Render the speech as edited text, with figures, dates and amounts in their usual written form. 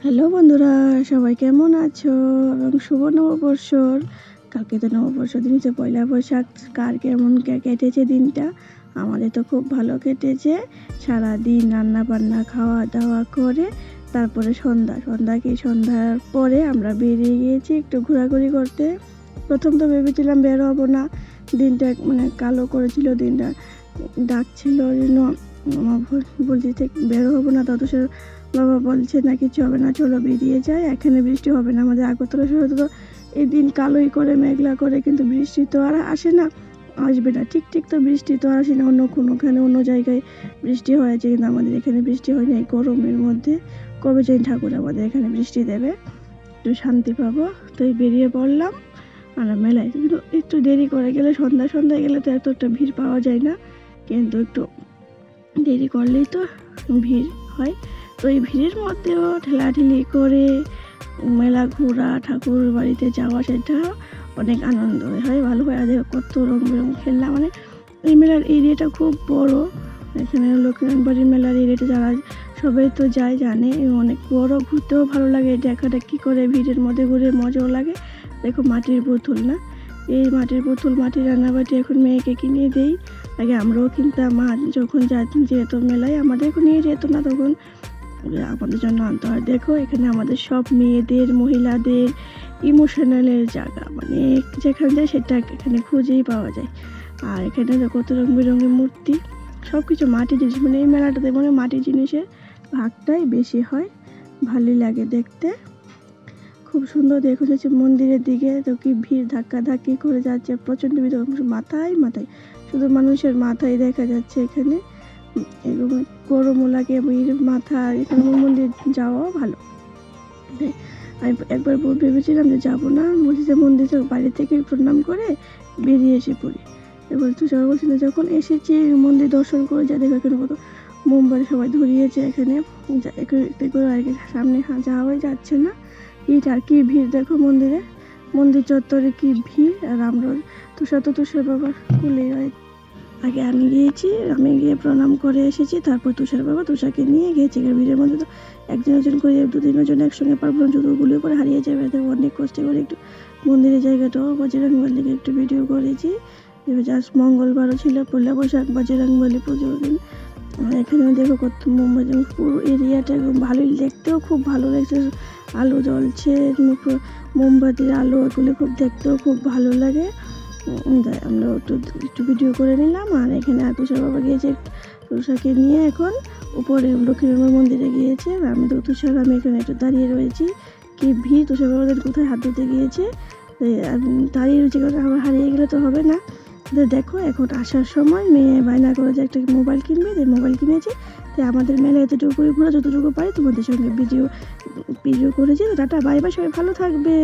Hello বন্ধুরা, সবাই কেমন আছো? এবং শুভ নববর্ষর। কালকে তো নববর্ষ দিন হচ্ছে পয়লা বৈশাখ। কার কেমন কেটেছে দিনটা? আমাদের তো খুব ভালো কেটেছে। সারাদিন রান্না বান্না খাওয়া দাওয়া করে তারপরে সন্ধ্যার পরে আমরা বেরিয়ে গিয়েছি একটু ঘোরাঘুরি করতে। প্রথম তো ভেবেছিলাম বের হবো না, দিনটা কালো করেছিল, দিনটা ডাকছিল জন্য বলছি বের হবো না। তত সে বাবা বলছে না কিছু হবে না, চলো বেরিয়ে যায়, এখানে বৃষ্টি হবে না। আমাদের আগরতলা শহরে তো এই দিন কালোই করে মেঘলা করে, কিন্তু বৃষ্টি তো আর আসে না, আসবে না। ঠিক তো বৃষ্টি তো আসে না। কোনোখানে অন্য জায়গায় বৃষ্টি হয়েছে, কিন্তু আমাদের এখানে বৃষ্টি হয়নি। এই গরমের মধ্যে কবে যেন ঠাকুর আমাদের এখানে বৃষ্টি দেবে, একটু শান্তি পাবো। তো বেরিয়ে পড়লাম আমরা মেলায়। কিন্তু একটু দেরি করে গেলে, সন্ধ্যায় গেলে তো একটা ভিড় পাওয়া যায় না, কিন্তু একটু দেরি করলেই তো ভিড় হয়। তো এই ভিড়ের মধ্যেও ঠেলাঠেলি করে মেলা ঘোরা, ঠাকুর বাড়িতে যাওয়া, সেটা অনেক আনন্দ হয়, ভালো হয়। আর কত রং বেরং খেলনা, এই মেলার এরিয়াটা খুব বড়। এখানে লক্ষ্মীনারায়ণ মেলার এরিয়াটা যারা সবাই তো জানে, অনেক বড়, ঘুরতেও ভালো লাগে, দেখাটেখি করে ভিড়ের মধ্যে ঘুরে মজাও লাগে। দেখো মাটির বোতল, না এই মাটির বোতল, মাটির রান্নাবাটি এখন মেয়েকে কিনে দেই। আগে আমরাও কিনতাম, মা যখন যেত মেলায় আমাদেরকে নিয়ে যেত না, তখন আমাদের জন্য আনতে হয়। দেখো এখানে আমাদের সব মেয়েদের, মহিলাদের ইমোশনালের জায়গা, যেখানে যায় সেটা এখানে খুঁজেই পাওয়া যায়। আর এখানে কত রং বেরঙের মূর্তি, সব কিছু মাটির জিনিস। এই মেলাটাতে মাটির জিনিসের ভাগটাই বেশি হয়, ভালোই লাগে দেখতে, খুব সুন্দর। দেখো যাচ্ছে মন্দিরের দিকে, তো কি ভিড়, ধাক্কি করে যাচ্ছে, প্রচণ্ড ভিড়। মাথায় শুধু মানুষের মাথায় দেখা যাচ্ছে এখানে। এরকম গরমও লাগে, মাথা এখানে মন্দির যাওয়াও ভালো। আমি একবার ভেবেছিলাম যে যাবো না, বলছি যে মন্দির বাড়ি থেকে প্রণাম করে বেরিয়ে এসে পড়ি। এবার তুষার বলছিল যখন এসেছি মন্দির দর্শন করে যা, দেখো এখানে কত মোমবাতি সবাই ধরিয়েছে এখানে, আর কি সামনে যাওয়াই যাচ্ছে না। আর কি ভিড় দেখো মন্দির চত্বরে কি ভিড়। আর আমরা তুষার বাবার কুলে আগে আমি গিয়ে প্রণাম করে এসেছি, তারপর তুষার বাবা তুষারকে নিয়ে গিয়েছে। ভিড়ের মধ্যে তো একজন করে 2-3 জন একসঙ্গে পারবো না, জুতোগুলো করে হারিয়ে যাবে। অনেক কষ্ট করে একটু মন্দিরের জায়গাটাও বজরংবলীকে একটু ভিডিও করেছি। জাস্ট মঙ্গলবারও ছিল পয়লা বৈশাখ, বজরংবলী পুজোর দিন। এখানে দেখো কত মোমবাতি, পুরো এরিয়াটা একদম ভালোই, দেখতেও খুব ভালো লাগছে। আলো জ্বলছে, মোমবাতির আলো, এগুলো খুব দেখতেও খুব ভালো লাগে। আমরা একটু ভিডিও করে নিলাম। আর এখানে তুষার বাবা গিয়েছে, তুষারকে নিয়ে এখন উপরে লক্ষ্মীনারায়ণ মন্দিরে গিয়েছে। আমি এখানে একটু দাঁড়িয়ে রয়েছি, কি ভিড়। তুষার বাবাদের কোথায় হাত ধুতে গিয়েছে, দাঁড়িয়ে রয়েছে, কারণ আবার হারিয়ে গেলে তো হবে না। দেখো এখন আসার সময় মেয়ে বায়না করে যে একটা মোবাইল কিনবে, মোবাইল কিনেছে। তাই আমাদের মেলায় এতটুকুই ঘোরা, যতটুকু পারি তোমাদের সঙ্গে ভিডিও করেছি। টাটা, বাই বাই, সবাই ভালো থাকবে।